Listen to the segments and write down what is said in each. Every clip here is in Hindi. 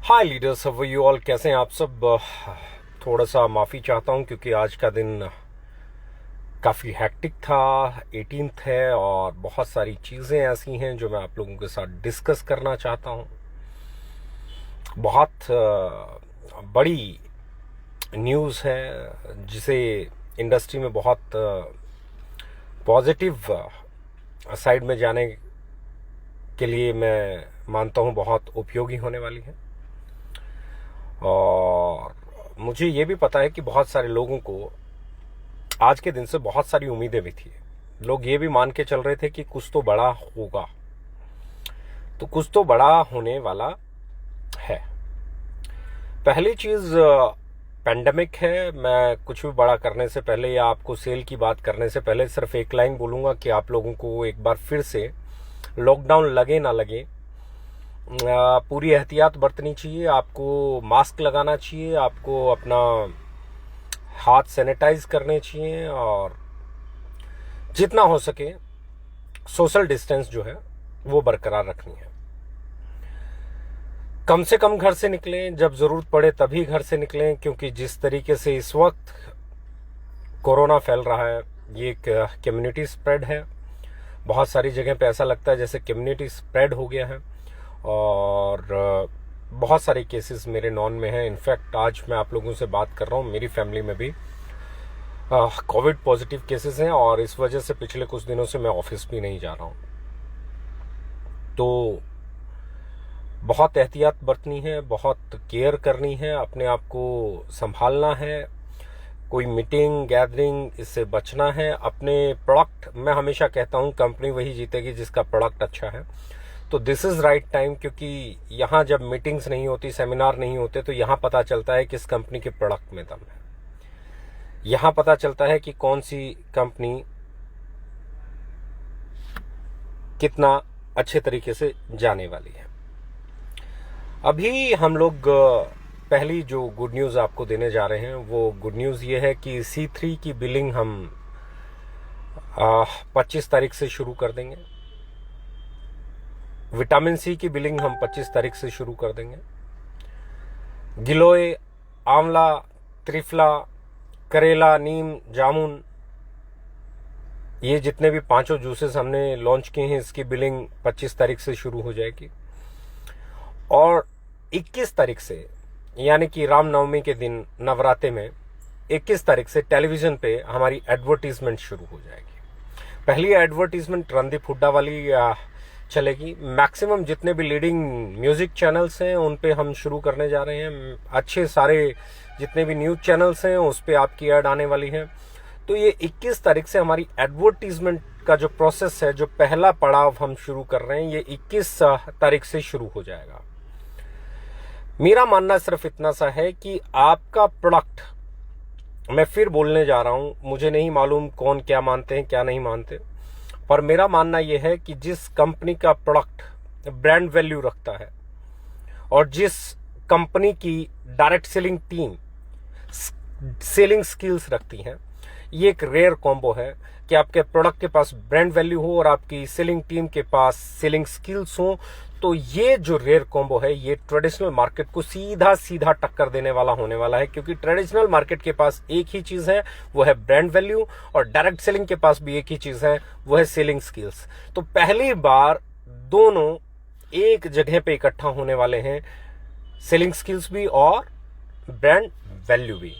Hi leaders, how you all? कैसे हैं आप सब? थोड़ा सा माफ़ी चाहता हूं क्योंकि आज का दिन काफ़ी हैक्टिक था। 18th है और बहुत सारी चीज़ें ऐसी हैं जो मैं आप लोगों के साथ डिस्कस करना चाहता हूं। बहुत बड़ी न्यूज़ है जिसे इंडस्ट्री में बहुत पॉजिटिव साइड में जाने के लिए मैं मानता हूं बहुत उपयोगी होने वाली है। और मुझे ये भी पता है कि बहुत सारे लोगों को आज के दिन से बहुत सारी उम्मीदें भी थी। लोग ये भी मान के चल रहे थे कि कुछ तो बड़ा होगा, तो कुछ तो बड़ा होने वाला है। पहली चीज पेंडेमिक है। मैं कुछ भी बड़ा करने से पहले या आपको सेल की बात करने से पहले सिर्फ एक लाइन बोलूंगा कि आप लोगों को एक बार फिर से लॉकडाउन लगे ना लगे, पूरी एहतियात बरतनी चाहिए। आपको मास्क लगाना चाहिए, आपको अपना हाथ सैनिटाइज करने चाहिए और जितना हो सके सोशल डिस्टेंस जो है वो बरकरार रखनी है। कम से कम घर से निकलें, जब जरूरत पड़े तभी घर से निकलें, क्योंकि जिस तरीके से इस वक्त कोरोना फैल रहा है ये एक कम्युनिटी स्प्रेड है। बहुत सारी जगह पे ऐसा लगता है जैसे कम्युनिटी स्प्रेड हो गया है और बहुत सारे केसेस मेरे नॉन में हैं। इनफैक्ट आज मैं आप लोगों से बात कर रहा हूँ, मेरी फैमिली में भी कोविड पॉजिटिव केसेस हैं और इस वजह से पिछले कुछ दिनों से मैं ऑफिस भी नहीं जा रहा हूँ। तो बहुत एहतियात बरतनी है, बहुत केयर करनी है, अपने आप को संभालना है। कोई मीटिंग गैदरिंग इससे बचना है। अपने प्रोडक्ट, मैं हमेशा कहता हूँ कंपनी वही जीतेगी जिसका प्रोडक्ट अच्छा है। तो दिस इज राइट टाइम, क्योंकि यहाँ जब मीटिंग्स नहीं होती, सेमिनार नहीं होते, तो यहाँ पता चलता है किस कंपनी के प्रोडक्ट में दम है। यहाँ पता चलता है कि कौन सी कंपनी कितना अच्छे तरीके से जाने वाली है। अभी हम लोग पहली जो गुड न्यूज़ आपको देने जा रहे हैं वो गुड न्यूज़ ये है कि C3 की बिलिंग हम 25 तारीख से शुरू कर देंगे। विटामिन सी की बिलिंग हम 25 तारीख से शुरू कर देंगे। गिलोय, आंवला, त्रिफला, करेला, नीम, जामुन, ये जितने भी पांचों जूसेस हमने लॉन्च किए हैं इसकी बिलिंग 25 तारीख से शुरू हो जाएगी। और 21 तारीख से यानी कि रामनवमी के दिन नवरात्रे में 21 तारीख से टेलीविजन पे हमारी एडवर्टीजमेंट शुरू हो जाएगी। पहली एडवर्टीजमेंट रणदीप हुड्डा वाली चलेगी। मैक्सिमम जितने भी लीडिंग म्यूजिक चैनल्स हैं उन पे हम शुरू करने जा रहे हैं। अच्छे सारे जितने भी न्यूज चैनल्स हैं उस पे आपकी ऐड आने वाली है। तो ये 21 तारीख से हमारी एडवर्टीजमेंट का जो प्रोसेस है, जो पहला पड़ाव हम शुरू कर रहे हैं, ये 21 तारीख से शुरू हो जाएगा। मेरा मानना सिर्फ इतना सा है कि आपका प्रोडक्ट, मैं फिर बोलने जा रहा हूं, मुझे नहीं मालूम कौन क्या मानते हैं क्या नहीं मानते, पर मेरा मानना यह है कि जिस कंपनी का प्रोडक्ट ब्रांड वैल्यू रखता है और जिस कंपनी की direct selling team selling skills रखती हैं, ये एक रेयर कॉम्बो है कि आपके प्रोडक्ट के पास ब्रांड वैल्यू हो और आपकी सेलिंग टीम के पास सेलिंग स्किल्स हो। तो ये जो रेयर कॉम्बो है ये ट्रेडिशनल मार्केट को सीधा सीधा टक्कर देने वाला होने वाला है, क्योंकि ट्रेडिशनल मार्केट के पास एक ही चीज है, वो है ब्रांड वैल्यू, और डायरेक्ट सेलिंग के पास भी एक ही चीज है, वो है सेलिंग स्किल्स। तो पहली बार दोनों एक जगह पे इकट्ठा होने वाले हैं, सेलिंग स्किल्स भी और ब्रांड वैल्यू भी।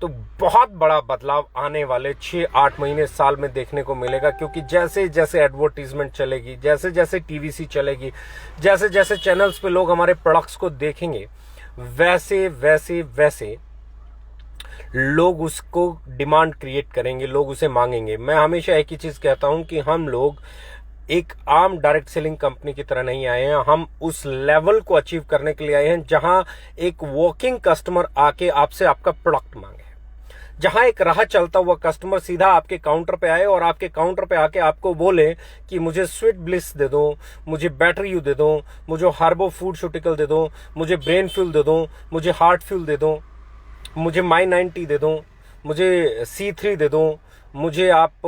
तो बहुत बड़ा बदलाव आने वाले 6-8 महीने साल में देखने को मिलेगा, क्योंकि जैसे जैसे एडवर्टीजमेंट चलेगी, जैसे जैसे टीवीसी चलेगी, जैसे जैसे चैनल्स पे लोग हमारे प्रोडक्ट्स को देखेंगे, वैसे वैसे वैसे लोग उसको डिमांड क्रिएट करेंगे, लोग उसे मांगेंगे। मैं हमेशा एक ही चीज कहता हूं कि हम लोग एक आम डायरेक्ट सेलिंग कंपनी की तरह नहीं आए हैं, हम उस लेवल को अचीव करने के लिए आए हैं जहां एक वॉकिंग कस्टमर आके आपसे आपका प्रोडक्ट मांगे, जहां एक राह चलता हुआ कस्टमर सीधा आपके काउंटर पे आए और आपके काउंटर पे आके आपको बोले कि मुझे स्वीट ब्लिस दे दो, मुझे बैटरी यू दे दो, मुझे हार्बो फूडस्यूटिकल दे दो, मुझे ब्रेन फ्यूल दे दो, मुझे हार्ट फ्यूल दे दो, मुझे माई 90 दे दो, मुझे C3 दे दो, मुझे आप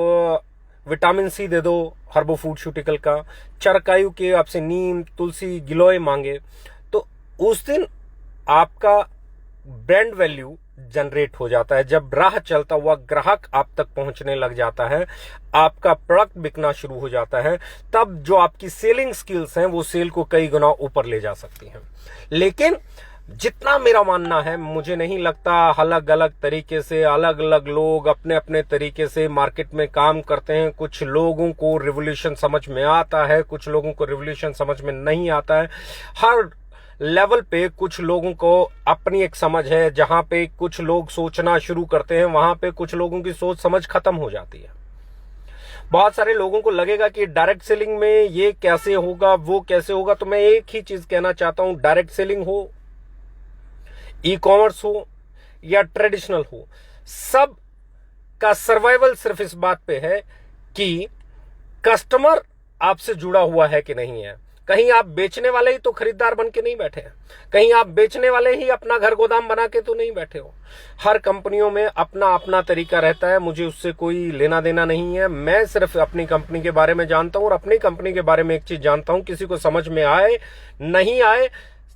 विटामिन सी दे दो हर्बो फूडस्यूटिकल का, चरकायु के आपसे नीम, तुलसी, गिलोय मांगे। तो उस दिन आपका ब्रांड वैल्यू जनरेट हो जाता है। जब राह चलता हुआ ग्राहक आप तक पहुंचने लग जाता है, आपका प्रोडक्ट बिकना शुरू हो जाता है, तब जो आपकी सेलिंग स्किल्स हैं वो सेल को कई गुना ऊपर ले जा सकती हैं। लेकिन जितना मेरा मानना है, मुझे नहीं लगता अलग अलग तरीके से अलग अलग लोग अपने अपने तरीके से मार्केट में काम करते हैं। कुछ लोगों को रिवॉल्यूशन समझ में आता है, कुछ लोगों को रिवॉल्यूशन समझ में नहीं आता है। हर लेवल पे कुछ लोगों को अपनी एक समझ है। जहां पे कुछ लोग सोचना शुरू करते हैं, वहां पे कुछ लोगों की सोच समझ खत्म हो जाती है। बहुत सारे लोगों को लगेगा कि डायरेक्ट सेलिंग में ये कैसे होगा, वो कैसे होगा। तो मैं एक ही चीज कहना चाहता हूं, डायरेक्ट सेलिंग हो, ई कॉमर्स हो या ट्रेडिशनल हो, सब का सर्वाइवल सिर्फ इस बात पे है कि कस्टमर आपसे जुड़ा हुआ है कि नहीं है। कहीं आप बेचने वाले ही तो खरीदार बन के नहीं बैठे हैं, कहीं आप बेचने वाले ही अपना घर गोदाम बना के तो नहीं बैठे हो। हर कंपनियों में अपना अपना तरीका रहता है, मुझे उससे कोई लेना देना नहीं है। मैं सिर्फ अपनी कंपनी के बारे में जानता हूं और अपनी कंपनी के बारे में एक चीज जानता हूं, किसी को समझ में आए नहीं आए,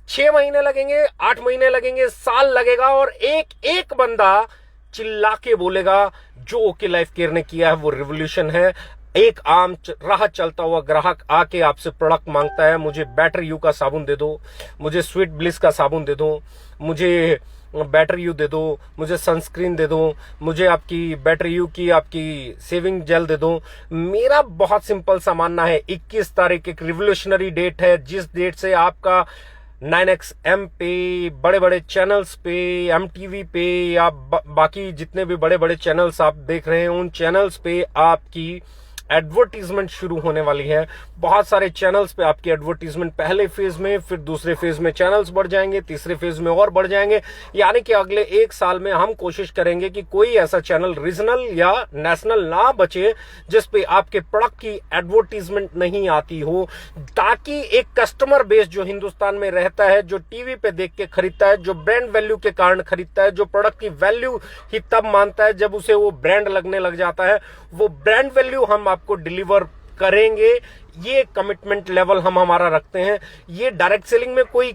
6 महीने लगेंगे, 8 महीने लगेंगे, साल लगेगा, और एक एक बंदा चिल्ला के बोलेगा जो ओके लाइफ केयर ने किया है वो रिवॉल्यूशन है। एक आम राह चलता हुआ ग्राहक आके आपसे प्रोडक्ट मांगता है, मुझे बैटर यू का साबुन दे दो, मुझे स्वीट ब्लिस का साबुन दे दो, मुझे बैटर यू दे दो, मुझे सनस्क्रीन दे दो, मुझे आपकी बैटर यू की आपकी सेविंग जेल दे दो। मेरा बहुत सिंपल सा मानना है, 21 तारीख एक रिवोल्यूशनरी डेट है, जिस डेट से आपका 9XM पे, बड़े बड़े चैनल्स पे, MTV पे या बाकी जितने भी बड़े बड़े चैनल्स आप देख रहे हैं, उन चैनल्स पे आपकी एडवर्टीजमेंट शुरू होने वाली है। बहुत सारे चैनल्स पे आपकी एडवर्टीजमेंट पहले फेज में, फिर दूसरे फेज में चैनल्स बढ़ जाएंगे, तीसरे फेज में और बढ़ जाएंगे। यानी कि अगले 1 साल में हम कोशिश करेंगे कि कोई ऐसा चैनल रीजनल या नेशनल ना बचे जिस पे आपके प्रोडक्ट की एडवर्टीजमेंट नहीं आती हो, ताकि एक कस्टमर बेस जो हिंदुस्तान में रहता है, जो टीवी पे देख के खरीदता है, जो ब्रांड वैल्यू के कारण खरीदता है, जो प्रोडक्ट की वैल्यू ही तब मानता है जब उसे वो ब्रांड लगने लग जाता है, वो ब्रांड वैल्यू हम आपको डिलीवर करेंगे। ये कमिटमेंट लेवल हम हमारा रखते हैं। ये डायरेक्ट सेलिंग में कोई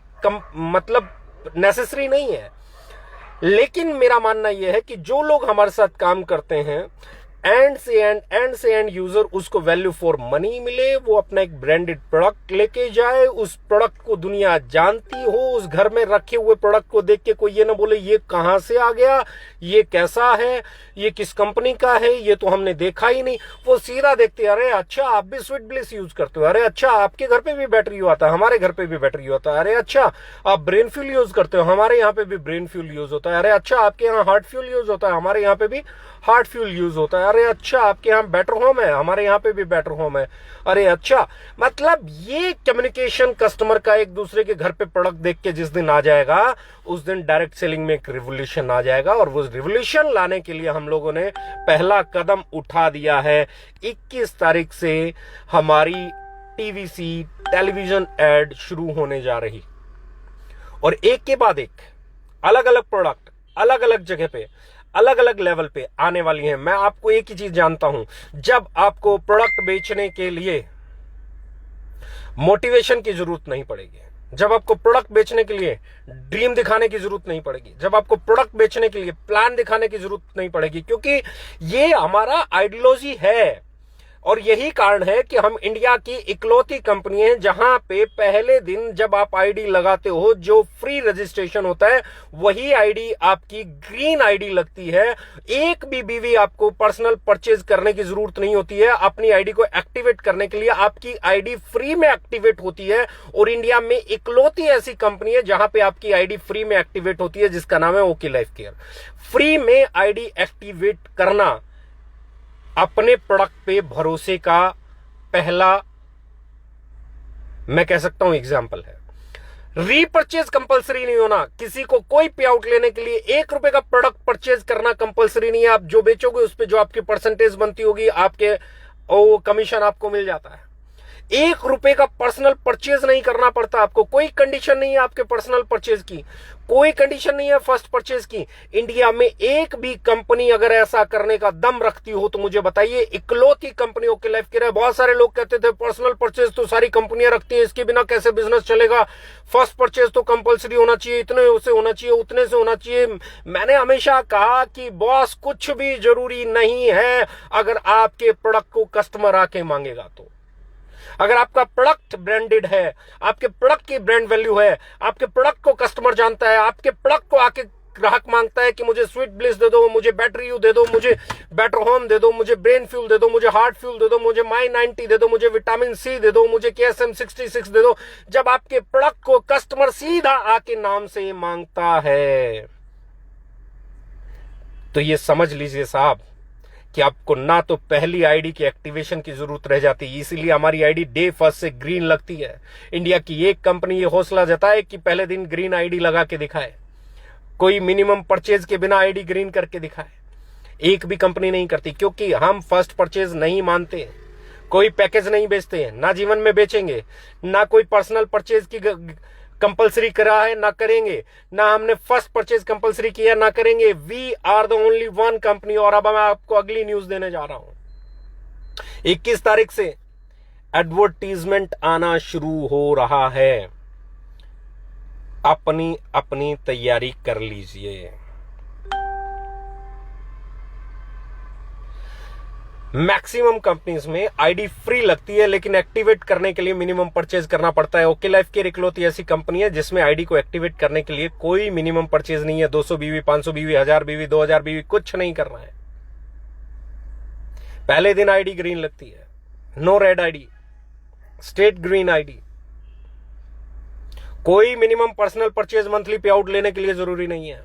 मतलब नेसेसरी नहीं है, लेकिन मेरा मानना यह है कि जो लोग हमारे साथ काम करते हैं, एंड से एंड यूजर उसको वैल्यू फॉर मनी मिले, वो अपना एक ब्रांडेड प्रोडक्ट लेके जाए, उस प्रोडक्ट को दुनिया जानती हो, उस घर में रखे हुए प्रोडक्ट को देख के कोई ये ना बोले ये कहां से आ गया, ये कैसा है, ये किस कंपनी का है, ये तो हमने देखा ही नहीं। वो सीधा देखते, अरे अच्छा आप भी स्वीट ब्लिस यूज करते हो, अरे अच्छा आपके घर पे भी बैटरी आता है, हमारे घर पे भी बैटरी होता है, अरे अच्छा आप ब्रेन फ्यूल यूज करते हो, हमारे यहाँ पे भी ब्रेन फ्यूल यूज होता है, अरे अच्छा आपके यहाँ हार्ट फ्यूल यूज होता है, हमारे यहाँ पे भी हार्ट फ्यूल यूज होता है, अरे अच्छा आपके यहाँ बेटर होम है, हमारे यहाँ पे भी बेटर होम है, अरे अच्छा। मतलब ये कम्युनिकेशन कस्टमर का एक दूसरे के घर पे प्रोडक्ट देख के जिस दिन आ जाएगा, उस दिन डायरेक्ट सेलिंग में एक रिवोल्यूशन आ जाएगा। और वो रिवोल्यूशन लाने के लिए हम लोगों ने पहला कदम उठा दिया है। 21 तारीख से हमारी टीवीसी टेलीविजन एड शुरू होने जा रही, और एक के बाद एक अलग अलग प्रोडक्ट अलग अलग जगह पे अलग अलग लेवल पे आने वाली हैं। मैं आपको एक ही चीज जानता हूं, जब आपको प्रोडक्ट बेचने के लिए मोटिवेशन की जरूरत नहीं पड़ेगी, जब आपको प्रोडक्ट बेचने के लिए ड्रीम दिखाने की जरूरत नहीं पड़ेगी, जब आपको प्रोडक्ट बेचने के लिए प्लान दिखाने की जरूरत नहीं पड़ेगी, क्योंकि ये हमारा आइडियोलॉजी है। और यही कारण है कि हम इंडिया की इकलौती कंपनी है जहां पे पहले दिन जब आप आईडी लगाते हो, जो फ्री रजिस्ट्रेशन होता है, वही आईडी आपकी ग्रीन आईडी लगती है। एक भी बीवी आपको पर्सनल परचेज करने की जरूरत नहीं होती है। अपनी आईडी को एक्टिवेट करने के लिए आपकी आईडी फ्री में एक्टिवेट होती है, और इंडिया में इकलौती ऐसी कंपनी है जहां पे आपकी आईडी फ्री में एक्टिवेट होती है, जिसका नाम है ओके लाइफ केयर। फ्री में आईडी एक्टिवेट करना अपने प्रोडक्ट पे भरोसे का पहला, मैं कह सकता हूं, एग्जाम्पल है। रीपरचेज कंपलसरी नहीं होना, किसी को कोई पे आउट लेने के लिए 1 रुपए का प्रोडक्ट परचेज करना कंपलसरी नहीं है। आप जो बेचोगे उस पे जो आपकी परसेंटेज बनती होगी, आपके वो कमीशन आपको मिल जाता है। ₹1 का पर्सनल परचेज नहीं करना पड़ता आपको, कोई कंडीशन नहीं है आपके पर्सनल परचेज की, कोई कंडीशन नहीं है फर्स्ट परचेज की। इंडिया में एक भी कंपनी अगर ऐसा करने का दम रखती हो तो मुझे बताइए, इकलौती कंपनी ओके लाइफ केयर है। बहुत सारे लोग कहते थे पर्सनल परचेज तो सारी कंपनियां रखती हैं, इसके बिना कैसे बिजनेस चलेगा, फर्स्ट परचेज तो कंपलसरी होना चाहिए, इतने से होना चाहिए, उतने से होना चाहिए। मैंने हमेशा कहा कि बॉस कुछ भी जरूरी नहीं है अगर आपके प्रोडक्ट को कस्टमर आके मांगेगा तो। अगर आपका प्रोडक्ट ब्रांडेड है, आपके प्रोडक्ट की ब्रांड वैल्यू है, आपके प्रोडक्ट को कस्टमर जानता है, आपके प्रोडक्ट को आके ग्राहक मांगता है कि मुझे स्वीट ब्लिस दे दो, मुझे बैटरी यू दे दो, मुझे बेटर होम दे दो, मुझे ब्रेन फ्यूल दे दो, मुझे हार्ट फ्यूल दे दो, मुझे माई 90 दे दो, मुझे विटामिन सी दे दो, मुझे KSM 66 दे दो। जब आपके प्रोडक्ट को कस्टमर सीधा आके नाम से मांगता है तो ये समझ लीजिए साहब कि आपको ना तो पहली आईडी की एक्टिवेशन की जरूरत रह जाती है, इसीलिए हमारी आईडी डे फर्स्ट से ग्रीन लगती है। इंडिया की एक कंपनी ये हौसला जताए कि पहले दिन ग्रीन आईडी लगा के दिखाए, कोई मिनिमम परचेज के बिना आईडी ग्रीन करके दिखाए। एक भी कंपनी नहीं करती, क्योंकि हम फर्स्ट परचेज नहीं मानते, कोई पैकेज नहीं बेचते हैं, ना जीवन में बेचेंगे, ना कोई पर्सनल परचेज की कंपलसरी करा है, ना करेंगे, ना हमने फर्स्ट परचेज कंपलसरी किया, ना करेंगे। We are the only one company. और अब मैं आपको अगली न्यूज देने जा रहा हूं। 21 तारीख से एडवर्टीजमेंट आना शुरू हो रहा है, अपनी अपनी तैयारी कर लीजिए। मैक्सिमम कंपनीज में आईडी फ्री लगती है, लेकिन एक्टिवेट करने के लिए मिनिमम परचेज करना पड़ता है। ओके लाइफ केयर इकलौती ऐसी कंपनी है जिसमें आईडी को एक्टिवेट करने के लिए कोई मिनिमम परचेज नहीं है। 200 बीवी, 500 बीवी, 1000 बीवी, 2000 बीवी, कुछ नहीं करना है। पहले दिन आईडी ग्रीन लगती है, no red ID, state green ID. कोई minimum personal purchase monthly pay out लेने के लिए जरूरी नहीं है।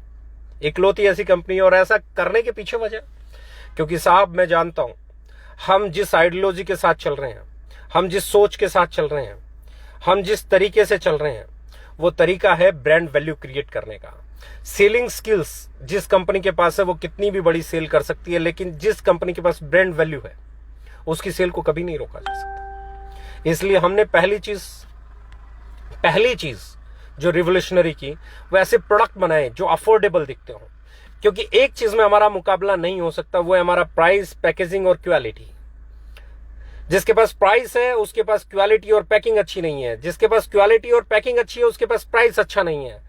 इकलौती ऐसी कंपनी है। और ऐसा करने के पीछे वजह, क्योंकि साहब मैं जानता हूं हम जिस आइडियोलॉजी के साथ चल रहे हैं, हम जिस सोच के साथ चल रहे हैं, हम जिस तरीके से चल रहे हैं, वो तरीका है ब्रांड वैल्यू क्रिएट करने का। सेलिंग स्किल्स जिस कंपनी के पास है वो कितनी भी बड़ी सेल कर सकती है, लेकिन जिस कंपनी के पास ब्रांड वैल्यू है उसकी सेल को कभी नहीं रोका जा सकता। इसलिए हमने पहली चीज जो रिवोल्यूशनरी की, वो ऐसे प्रोडक्ट बनाए जो अफोर्डेबल दिखते हो। क्योंकि एक चीज में हमारा मुकाबला नहीं हो सकता, वो है हमारा प्राइस, पैकेजिंग और क्वालिटी। जिसके पास प्राइस है उसके पास क्वालिटी और पैकिंग अच्छी नहीं है, जिसके पास क्वालिटी और पैकिंग अच्छी है उसके पास प्राइस अच्छा नहीं है।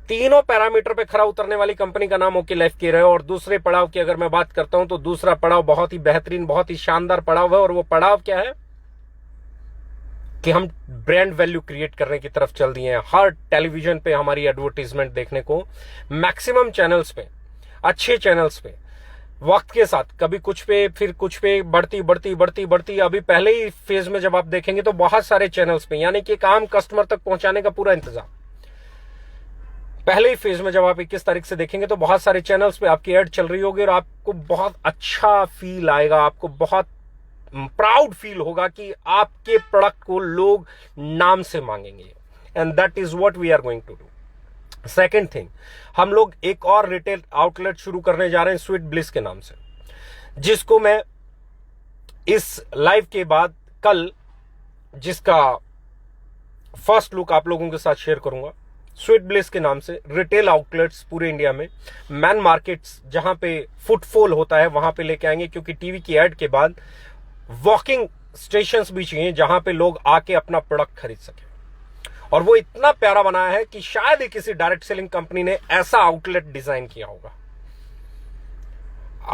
तीनों पैरामीटर पे खरा उतरने वाली कंपनी का नाम ओके लाइफ केयर है। और दूसरे पड़ाव की अगर मैं बात करता हूं तो दूसरा पड़ाव बहुत ही बेहतरीन, बहुत ही शानदार पड़ाव है। और वो पड़ाव क्या है कि हम ब्रांड वैल्यू क्रिएट करने की तरफ चल दिए हैं। हर टेलीविजन पे हमारी एडवर्टीजमेंट देखने को, मैक्सिमम चैनल्स पे, अच्छे चैनल्स पे, वक्त के साथ कभी कुछ पे फिर कुछ पे बढ़ती। अभी पहले ही फेज में जब आप देखेंगे तो बहुत सारे चैनल्स पे, यानी कि काम कस्टमर तक पहुंचाने का पूरा इंतजाम। पहले ही फेज में जब आप 21 तारीख से देखेंगे तो बहुत सारे चैनल्स पे आपकी एड चल रही होगी और आपको बहुत अच्छा फील आएगा, आपको बहुत प्राउड फील होगा कि आपके प्रोडक्ट को लोग नाम से मांगेंगे। And that is what we are going to do. Second thing, हम लोग एक और रिटेल आउटलेट शुरू करने जा रहे हैं स्वीट ब्लिस के नाम से, जिसको मैं इस लाइव के बाद कल जिसका फर्स्ट लुक आप लोगों के साथ शेयर करूंगा। स्वीट ब्लिस के नाम से रिटेल आउटलेट्स पूरे इंडिया में, मैन मार्केट्स जहां पे फुटफॉल होता है वहां पे लेके आएंगे। क्योंकि टीवी की एड के बाद वॉकिंग स्टेशंस भी चाहिए जहां पे लोग आके अपना प्रोडक्ट खरीद सके। और वो इतना प्यारा बनाया है कि शायद ही किसी डायरेक्ट सेलिंग कंपनी ने ऐसा आउटलेट डिजाइन किया होगा।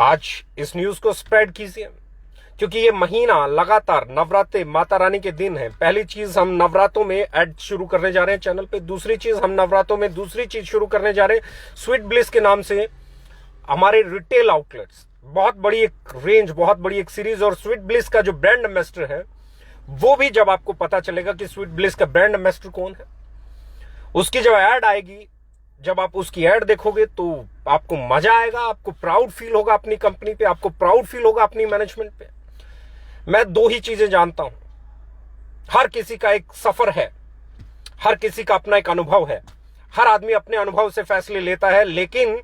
आज इस न्यूज को स्प्रेड कीजिए, क्योंकि ये महीना लगातार नवरात्रे, माता रानी के दिन है। पहली चीज हम नवरात्रों में एड शुरू करने जा रहे हैं चैनल पे। दूसरी चीज हम नवरात्रों में दूसरी चीज शुरू करने जा रहे हैं स्वीट ब्लिस के नाम से हमारे रिटेल आउटलेट्स। बहुत बड़ी एक रेंज, बहुत बड़ी एक सीरीज। और स्वीट ब्लिस का जो ब्रांड एम्बेसडर है वो भी जब आपको पता चलेगा कि स्वीट ब्लिस का ब्रांड एम्बेसडर कौन है, उसकी जब ऐड आएगी, जब आप उसकी ऐड देखोगे तो आपको मजा आएगा, आपको प्राउड फील होगा अपनी कंपनी पे, आपको प्राउड फील होगा अपनी मैनेजमेंट पे। मैं दो ही चीजें जानता हूं, हर किसी का एक सफर है, हर किसी का अपना एक अनुभव है, हर आदमी अपने अनुभव से फैसले लेता है। लेकिन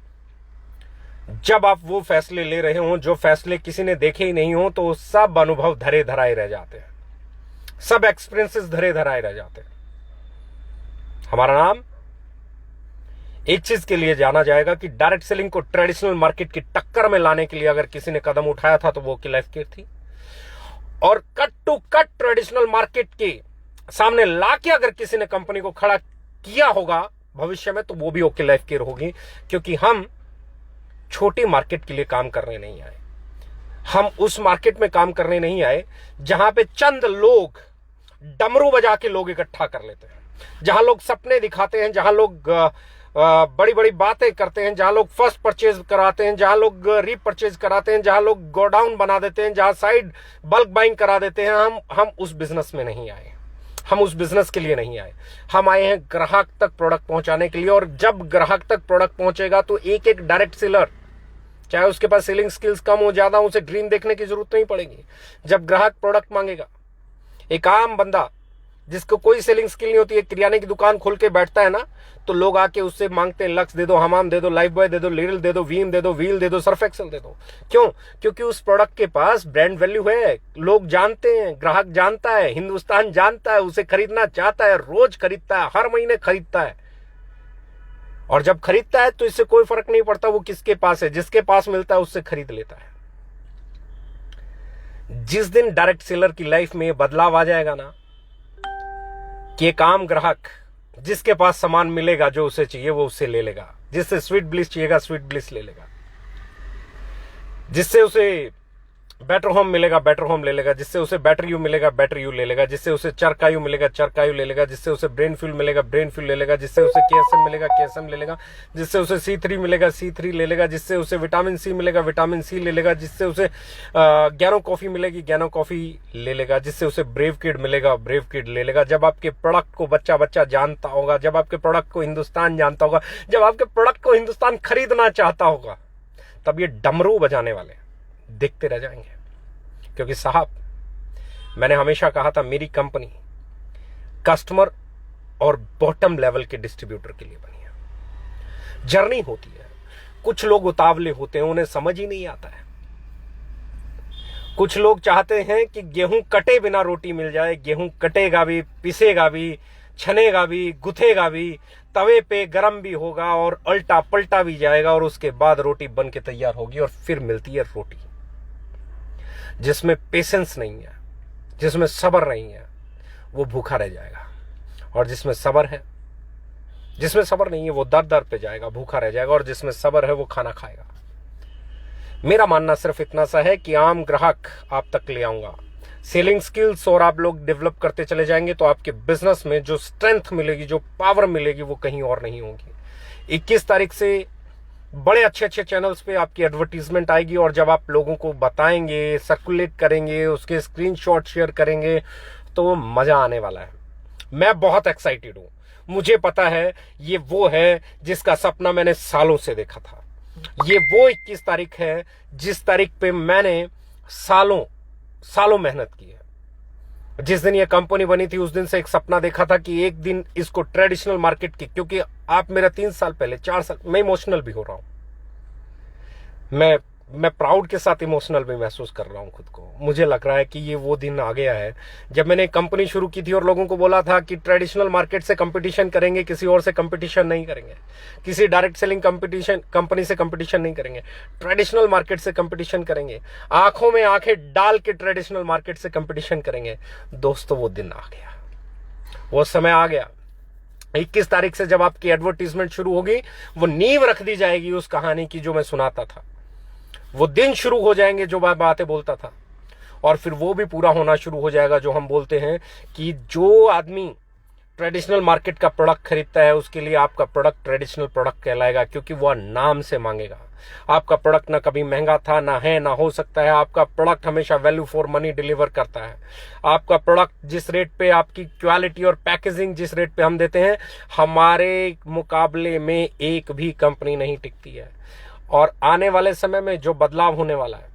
जब आप वो फैसले ले रहे हो जो फैसले किसी ने देखे ही नहीं हो, तो सब अनुभव धरे धराए रह जाते हैं। सब एक्सपीरियंसेस धरे धराए रह जाते हैं। हमारा नाम एक चीज के लिए जाना जाएगा कि डायरेक्ट सेलिंग को ट्रेडिशनल मार्केट की टक्कर में लाने के लिए अगर किसी ने कदम उठाया था तो वो ओके लाइफ केयर थी, और cut to cut traditional market के सामने लाके अगर किसी ने कंपनी को खड़ा किया होगा भविष्य में, तो वो भी ओके लाइफ केयर होगी, क्योंकि हम छोटी मार्केट के लिए काम करने नहीं आए। हम उस मार्केट में काम करने नहीं आए जहां पे चंद लोग डमरू बजा के लोग इकट्ठा कर लेते हैं, जहां लोग सपने दिखाते हैं, जहां लोग बड़ी बड़ी बातें करते हैं, जहां लोग फर्स्ट परचेज कराते हैं, जहां लोग रीपरचेज कराते हैं, जहां लोग गोडाउन बना देते हैं, जहां साइड बल्क बाइंग करा देते हैं। हम उस बिजनेस में नहीं आए, हम उस बिजनेस के लिए नहीं आए। हम आए हैं ग्राहक तक प्रोडक्ट पहुंचाने के लिए, और जब ग्राहक तक प्रोडक्ट पहुंचेगा तो एक एक डायरेक्ट सेलर, चाहे उसके पास सेलिंग स्किल्स कम हो ज्यादा, उसे ड्रीम देखने की जरूरत नहीं पड़ेगी। जब ग्राहक प्रोडक्ट मांगेगा, एक आम बंदा जिसको कोई सेलिंग स्किल नहीं होती है, किराने की दुकान खोल के बैठता है ना, तो लोग आके उससे मांगते हैं लक्स दे दो, हमाम दे दो, लाइफ बॉय दे दो, लिरिल दे दो, वीम दे दो, व्हील दे दो, सर्फ एक्सेल दे दो। क्यों? क्योंकि उस प्रोडक्ट के पास ब्रांड वैल्यू है, लोग जानते हैं, ग्राहक जानता है, हिंदुस्तान जानता है, उसे खरीदना चाहता है, रोज खरीदता है, हर महीने खरीदता है। और जब खरीदता है तो इससे कोई फर्क नहीं पड़ता वो किसके पास है, जिसके पास मिलता है उससे खरीद लेता है। जिस दिन डायरेक्ट सेलर की लाइफ में बदलाव आ जाएगा ना, कि एक आम ग्राहक जिसके पास सामान मिलेगा जो उसे चाहिए वो उससे ले लेगा, जिससे स्वीट ब्लिस चाहिएगा स्वीट ब्लिस ले लेगा, जिससे उसे बेटर होम मिलेगा बेटर होम ले लेगा, जिससे उसे बेटर यू मिलेगा बेटर यू ले लेगा, जिससे उसे चरकायु मिलेगा चरकायु ले लेगा, जिससे उसे ब्रेन फ्यूल मिलेगा ब्रेन फ्यूल ले लेगा, जिससे उसे केएसएम मिलेगा केएसएम ले लेगा, जिससे उसे C3 मिलेगा C3 ले लेगा, जिससे उसे विटामिन सी मिलेगा विटामिन सी ले लेगा, जिससे उसे ज्ञानो कॉफी मिलेगी ज्ञानो कॉफी ले लेगा, जिससे उसे ब्रेव किड मिलेगा ब्रेव किड ले लेगा। जब आपके प्रोडक्ट को बच्चा बच्चा जानता होगा, जब आपके प्रोडक्ट को हिंदुस्तान जानता होगा, जब आपके प्रोडक्ट को हिंदुस्तान खरीदना चाहता होगा, तब ये डमरू बजाने वाले दिखते रह जाएंगे। क्योंकि साहब, मैंने हमेशा कहा था मेरी कंपनी कस्टमर और बॉटम लेवल के डिस्ट्रीब्यूटर के लिए बनी है। जर्नी होती है, कुछ लोग उतावले होते हैं, उन्हें समझ ही नहीं आता है। कुछ लोग चाहते हैं कि गेहूं कटे बिना रोटी मिल जाए, गेहूं कटेगा भी, पिसेगा भी, छनेगा भी, गुथेगा भी, तवे पे गरम भी होगा और उल्टा पलटा भी जाएगा, और उसके बाद रोटी बन के तैयार होगी। और फिर मिलती है रोटी जिसमें पेशेंस नहीं है, जिसमें सब्र नहीं है, वो भूखा रह जाएगा। और जिसमें सब्र है, जिसमें सब्र नहीं है वो दर दर पे जाएगा, भूखा रह जाएगा। और जिसमें सब्र है वो खाना खाएगा। मेरा मानना सिर्फ इतना सा है कि आम ग्राहक आप तक ले आऊंगा, सेलिंग स्किल्स और आप लोग डेवलप करते चले जाएंगे तो आपके बिजनेस में जो स्ट्रेंथ मिलेगी, जो पावर मिलेगी, वो कहीं और नहीं होगी। 21 तारीख से बड़े अच्छे अच्छे चैनल्स पे आपकी एडवर्टीजमेंट आएगी, और जब आप लोगों को बताएंगे, सर्कुलेट करेंगे, उसके स्क्रीनशॉट शेयर करेंगे, तो मजा आने वाला है। मैं बहुत एक्साइटेड हूं। मुझे पता है ये वो है जिसका सपना मैंने सालों से देखा था। ये वो 21 तारीख है जिस तारीख पे मैंने सालों मेहनत की है। जिस दिन ये कंपनी बनी थी उस दिन से एक सपना देखा था कि एक दिन इसको ट्रेडिशनल मार्केट की, क्योंकि आप मेरा 3 साल पहले 4 साल, मैं इमोशनल भी हो रहा हूं, मैं प्राउड के साथ इमोशनल भी महसूस कर रहा हूं खुद को। मुझे लग रहा है कि ये वो दिन आ गया है जब मैंने कंपनी शुरू की थी और लोगों को बोला था कि ट्रेडिशनल मार्केट से कंपटीशन करेंगे, किसी और से कंपटीशन नहीं करेंगे, किसी डायरेक्ट सेलिंग कंपनी से कंपटीशन नहीं करेंगे, ट्रेडिशनल मार्केट से कंपटीशन करेंगे, आंखों में आंखें डाल के ट्रेडिशनल मार्केट से कंपटीशन करेंगे। दोस्तों, वो दिन आ गया, वो समय आ गया। 21 तारीख से जब आपकी एडवर्टीजमेंट शुरू होगी, वो नींव रख दी जाएगी उस कहानी की जो मैं सुनाता था। वो दिन शुरू हो जाएंगे जो मैं बातें बोलता था, और फिर वो भी पूरा होना शुरू हो जाएगा जो हम बोलते हैं कि जो आदमी ट्रेडिशनल मार्केट का प्रोडक्ट खरीदता है उसके लिए आपका प्रोडक्ट ट्रेडिशनल प्रोडक्ट कहलाएगा, क्योंकि वह नाम से मांगेगा। आपका प्रोडक्ट ना कभी महंगा था, ना है, ना हो सकता है। आपका प्रोडक्ट हमेशा वैल्यू फॉर मनी डिलीवर करता है। आपका प्रोडक्ट जिस रेट पे, आपकी क्वालिटी और पैकेजिंग जिस रेट पे हम देते हैं, हमारे मुकाबले में एक भी कंपनी नहीं टिकती है। और आने वाले समय में जो बदलाव होने वाला है,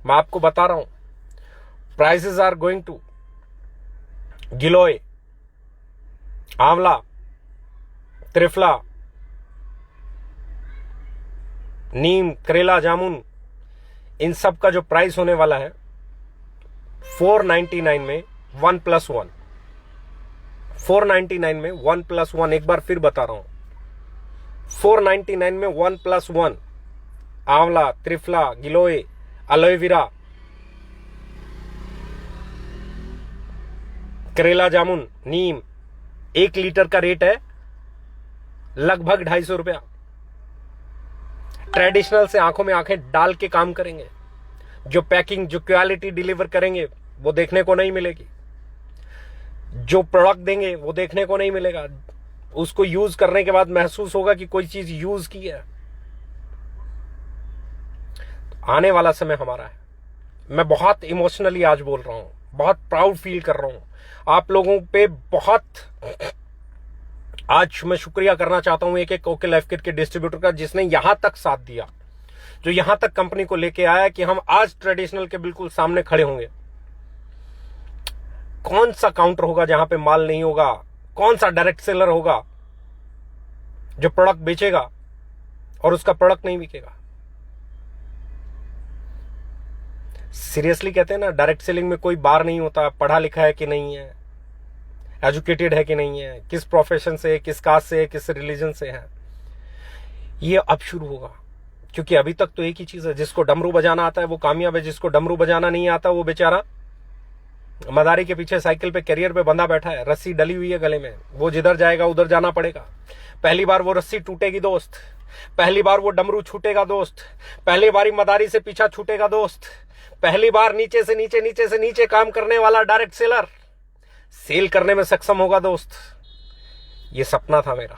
मैं आपको बता रहा हूं, प्राइसेस आर गोइंग टू गिलोय, आंवला, त्रिफला, नीम, करेला, जामुन, इन सब का जो प्राइस होने वाला है 499 में 1+1, 499 में 1+1, एक बार फिर बता रहा हूं, 499 में 1+1, आंवला, त्रिफला, गिलोय, एलोवेरा, करेला जामुन, नीम, 1 लीटर का रेट है लगभग 250 रुपया। ट्रेडिशनल से आंखों में आंखें डाल के काम करेंगे, जो पैकिंग, जो क्वालिटी डिलीवर करेंगे वो देखने को नहीं मिलेगी, जो प्रोडक्ट देंगे वो देखने को नहीं मिलेगा। उसको यूज करने के बाद महसूस होगा कि कोई चीज यूज की है। आने वाला समय हमारा है। मैं बहुत इमोशनली आज बोल रहा हूं, बहुत प्राउड फील कर रहा हूं आप लोगों पे। बहुत आज मैं शुक्रिया करना चाहता हूं एक एक ओके लाइफ किट के डिस्ट्रीब्यूटर का, जिसने यहां तक साथ दिया, जो यहां तक कंपनी को लेके आया कि हम आज ट्रेडिशनल के बिल्कुल सामने खड़े होंगे। कौन सा काउंटर होगा जहां पे माल नहीं होगा? कौन सा डायरेक्ट सेलर होगा जो प्रोडक्ट बेचेगा और उसका प्रोडक्ट नहीं बिकेगा? सीरियसली कहते हैं ना, डायरेक्ट सेलिंग में कोई बार नहीं होता, पढ़ा लिखा है कि नहीं है, एजुकेटेड है कि नहीं है, किस प्रोफेशन से है, किस कास्ट से है, किस रिलीजन से है। ये अब शुरू होगा, क्योंकि अभी तक तो एक ही चीज है, जिसको डमरू बजाना आता है वो कामयाब है, जिसको डमरू बजाना नहीं आता वो बेचारा मदारी के पीछे साइकिल पे कैरियर पे बंधा बैठा है, रस्सी डली हुई है गले में, वो जिधर जाएगा उधर जाना पड़ेगा। पहली बार वो रस्सी टूटेगी दोस्त, पहली बार वो डमरू छूटेगा दोस्त, पहली बारी मदारी से पीछा छूटेगा दोस्त, पहली बार नीचे से नीचे काम करने वाला डायरेक्ट सेलर सेल करने में सक्षम होगा दोस्त। ये सपना था मेरा,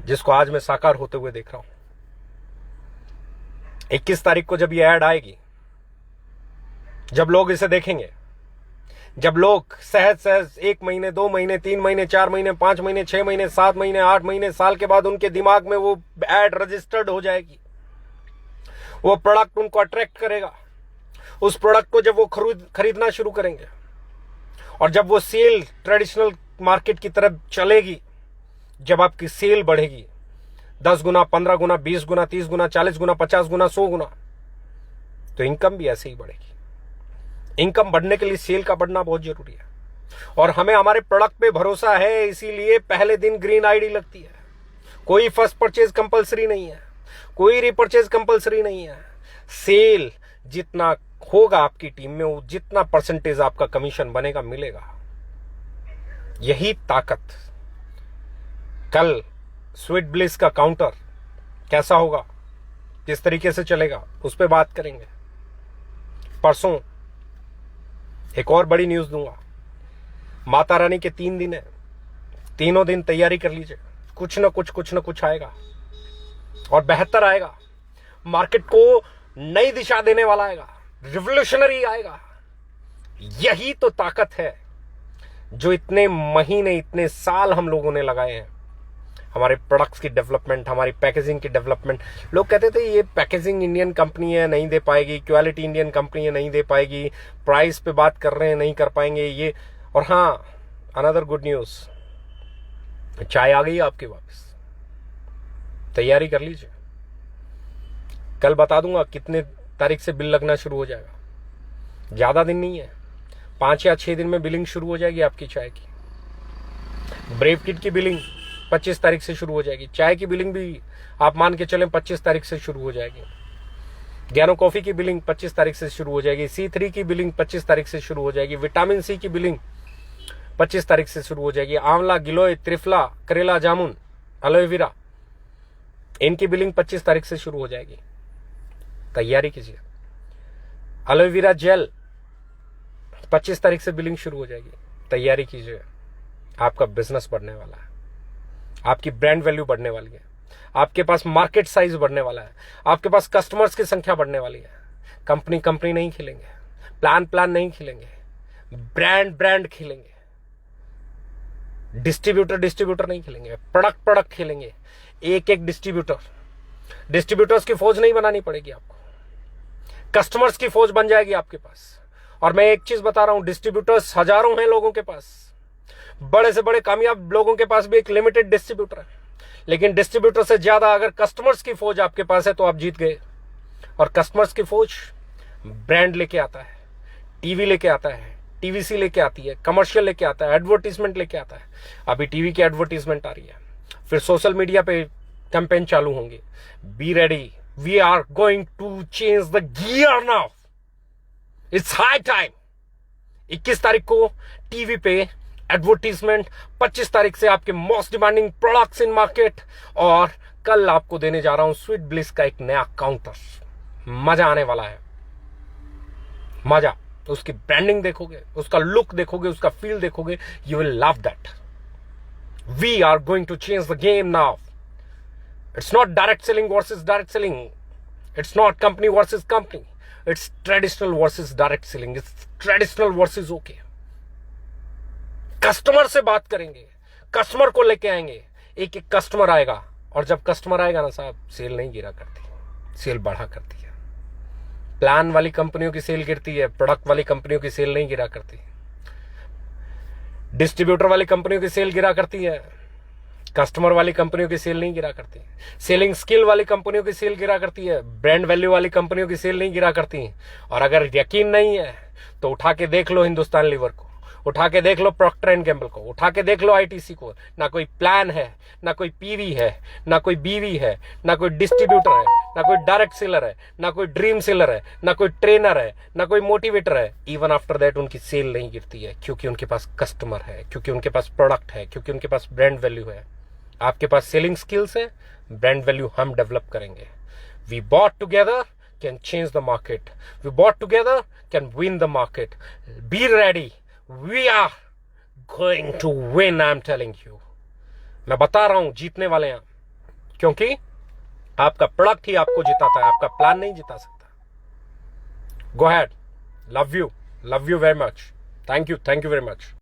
जिसको आज मैं साकार होते हुए देख रहा हूं। 21 तारीख को जब ये ऐड आएगी, जब लोग इसे देखेंगे, जब लोग सहज 1 महीने, 2 महीने, 3 महीने, 4 महीने, 5 महीने, 6 महीने, 7 महीने, 8 महीने, साल के बाद उनके दिमाग में वो ऐड रजिस्टर्ड हो जाएगी, वो प्रोडक्ट उनको अट्रैक्ट करेगा। उस प्रोडक्ट को जब वो खरीदना शुरू करेंगे और जब वो सेल ट्रेडिशनल मार्केट की तरफ चलेगी, जब आपकी सेल बढ़ेगी 10 गुना, 15 गुना, 20 गुना, 30 गुना, 40 गुना, 50 गुना, 100 गुना, तो इनकम भी ऐसे ही बढ़ेगी। इनकम बढ़ने के लिए सेल का बढ़ना बहुत जरूरी है, और हमें हमारे प्रोडक्ट पे भरोसा है, इसीलिए पहले दिन ग्रीन आईडी लगती है। कोई फर्स्ट परचेज कंपलसरी नहीं है, कोई रिपर्चेज कंपलसरी नहीं है। सेल जितना होगा आपकी टीम में, वो जितना परसेंटेज आपका कमीशन बनेगा मिलेगा। यही ताकत। कल स्वीट ब्लिस का काउंटर कैसा होगा, किस तरीके से चलेगा, उस पर बात करेंगे। परसों एक और बड़ी न्यूज दूंगा। माता रानी के 3 दिन है, तीनों दिन तैयारी कर लीजिए, कुछ ना कुछ आएगा और बेहतर आएगा। मार्केट को नई दिशा देने वाला आएगा, रिवोल्यूशनरी आएगा। यही तो ताकत है जो इतने महीने, इतने साल हम लोगों ने लगाए हैं। हमारे प्रोडक्ट्स की डेवलपमेंट, हमारी पैकेजिंग की डेवलपमेंट। लोग कहते थे ये पैकेजिंग इंडियन कंपनी है, नहीं दे पाएगी, क्वालिटी इंडियन कंपनी है, नहीं दे पाएगी, प्राइस पे बात कर रहे हैं, नहीं कर पाएंगे ये। और हाँ, अनदर गुड न्यूज, चाय आ गई आपके वापस, तैयारी कर लीजिए। कल बता दूंगा कितने तारीख से बिल लगना शुरू हो जाएगा। ज्यादा दिन नहीं है, 5 या 6 दिन में बिलिंग शुरू हो जाएगी आपकी चाय की। ब्रेव किट की बिलिंग 25 तारीख से शुरू हो जाएगी। चाय की बिलिंग भी आप मान के चलें 25 तारीख से शुरू हो जाएगी। ज्ञानो कॉफी की बिलिंग 25 तारीख से शुरू हो जाएगी। C3 की बिलिंग 25 तारीख से शुरू हो जाएगी। विटामिन C की बिलिंग 25 तारीख से शुरू हो जाएगी। आंवला, गिलोय, त्रिफला, करेला जामुन, एलोवेरा, इनकी बिलिंग 25 तारीख से शुरू हो जाएगी। तैयारी कीजिए। एलोवेरा जेल 25 तारीख से बिलिंग शुरू हो जाएगी। तैयारी कीजिए। आपका बिजनेस बढ़ने वाला है, आपकी ब्रांड वैल्यू बढ़ने वाली है, आपके पास मार्केट साइज बढ़ने वाला है, आपके पास कस्टमर्स की संख्या बढ़ने वाली है। कंपनी नहीं खेलेंगे, प्लान नहीं खेलेंगे, ब्रांड खेलेंगे। डिस्ट्रीब्यूटर नहीं खेलेंगे, प्रोडक्ट खेलेंगे। एक डिस्ट्रीब्यूटर्स की फौज नहीं बनानी पड़ेगी आपको, कस्टमर्स की फौज बन जाएगी आपके पास। और मैं एक चीज बता रहा हूं, डिस्ट्रीब्यूटर्स हजारों हैं लोगों के पास, बड़े से बड़े कामयाब लोगों के पास भी एक लिमिटेड डिस्ट्रीब्यूटर है, लेकिन डिस्ट्रीब्यूटर से ज्यादा अगर कस्टमर्स की फौज आपके पास है तो आप जीत गए। और कस्टमर्स की फौज ब्रांड लेके आता है, टीवी लेके आता है, टीवीसी लेके आती है, कमर्शियल लेके आता है, एडवर्टीजमेंट लेके आता है। अभी टीवी की एडवर्टीजमेंट आ रही है, फिर सोशल मीडिया पे कैंपेन चालू होंगे। Be ready, we are going to change the gear now, it's high time. 21 तारीख को टीवी पे एडवर्टीजमेंट, 25 तारीख से आपके most demanding products in market, और कल आपको देने जा रहा हूं स्वीट ब्लिस का एक नया काउंटर। मजा आने वाला है, मजा। उसकी ब्रांडिंग देखोगे, उसका लुक देखोगे, उसका फील देखोगे, you will love that. We are going to change the game now. It's not direct selling versus direct selling, it's not company versus company, it's traditional versus direct selling, it's traditional versus okay. Customer से बात करेंगे, कस्टमर को लेके आएंगे। एक एक कस्टमर आएगा, और जब कस्टमर आएगा ना साहब, सेल नहीं गिरा करती, सेल बढ़ा करती है। प्लान वाली कंपनियों की सेल गिरती है, प्रोडक्ट वाली कंपनियों की सेल नहीं गिरा करती। डिस्ट्रीब्यूटर वाली कंपनियों की सेल गिरा करती है, कस्टमर वाली कंपनियों की सेल नहीं गिरा करती। सेलिंग स्किल वाली कंपनियों की सेल गिरा करती है, ब्रांड वैल्यू वाली कंपनियों की सेल नहीं गिरा करती। और अगर यकीन नहीं है तो उठा के देख लो हिंदुस्तान लीवर को, उठा के देख लो प्रॉक्टर एंड गैम्बल को, उठा के देख लो आईटीसी को। ना कोई प्लान है, ना कोई पीवी है, ना कोई बीवी है, ना कोई डिस्ट्रीब्यूटर है, ना कोई डायरेक्ट सेलर है, ना कोई ड्रीम सेलर है, ना कोई ट्रेनर है, ना कोई मोटिवेटर है। इवन आफ्टर दैट उनकी सेल नहीं गिरती है, क्योंकि उनके पास कस्टमर है, क्योंकि उनके पास प्रोडक्ट है, क्योंकि उनके पास ब्रांड वैल्यू है। आपके पास सेलिंग स्किल्स है, ब्रांड वैल्यू हम डेवलप करेंगे। We both together can change the market, we both together can win the market. Be ready, we are going to win, I am telling you. मैं बता रहा हूं जीतने वाले हैं, क्योंकि आपका प्रोडक्ट ही आपको जिताता है, आपका प्लान नहीं जिता सकता। Go ahead, love you very much, thank you very much.